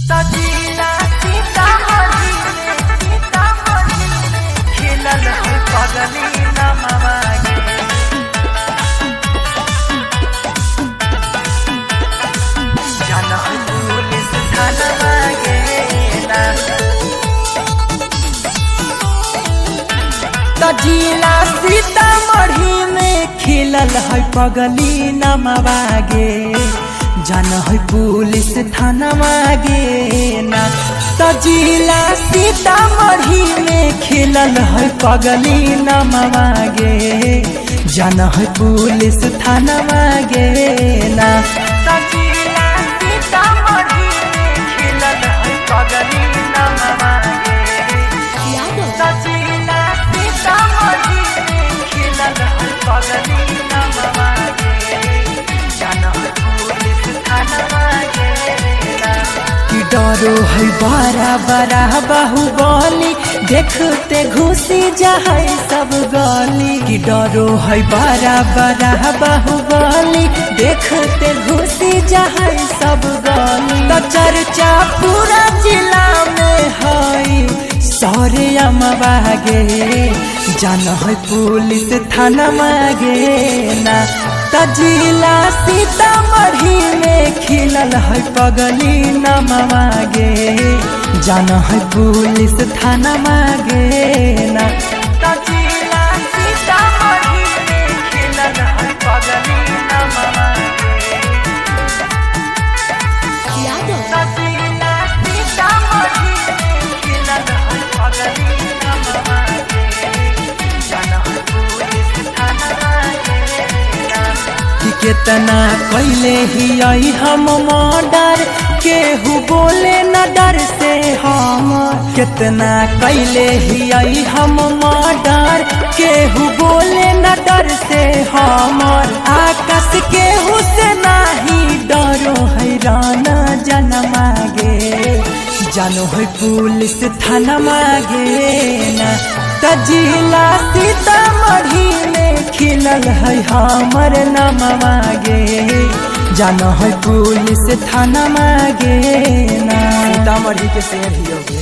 सजीला सीतामढ़ी में खिलल है पगली नमवा गे। जाना है पुलिस थानवा गे ना। सजीला सीतामढ़ी में खिलल है पगली नमवा गे। जाना है पुलिस थानवा गे ना। तजिला सीतामढ़ी में खिलल है पगली नमवा गे। जाना है पुलिस थानवा गे ना। तजिला सीतामढ़ी में खिलल है पगली नमवा गे। तजिला सीतामढ़ी में खिलल है पगली नमवा गे। जाना है कि डरो है बड़ा बड़ा बाहुबली देखते घुसी जाए सब गली। कि डरो है बड़ा बड़ा बाहुबली देखते घुसी जाए सब गली। तो चर्चा पूरा जिला में है सौरे अमवा गे। जाना है पुलिस थानवा गे ना। तजिला सीतामढ़ी में खिलल है पगली नमवा गे। जाना है पुलिस थानवा गे ना। तजिला सीतामढ़ी में खिलल है पगली नमवा गे। तजिला सीतामढ़ी में खिलल है पगली नमवा गे। जाना है पुलिस थानवा गे। कितना कैले ही आई हम मर्डर केहू बोले न डर से हम। कितना कैले ही आई हम मर्डर केहू बोले न डर से हमर। आकाश केहू से नाही डरो हैरान जनमा गे। जानो है पुलिस थानवा गे ना। तजिला सीतामढ़ी में खिलल है हमर नमवा गे। जाना है पुलिस थानवा गे ना। सीतामढ़ी के शेर ही हो।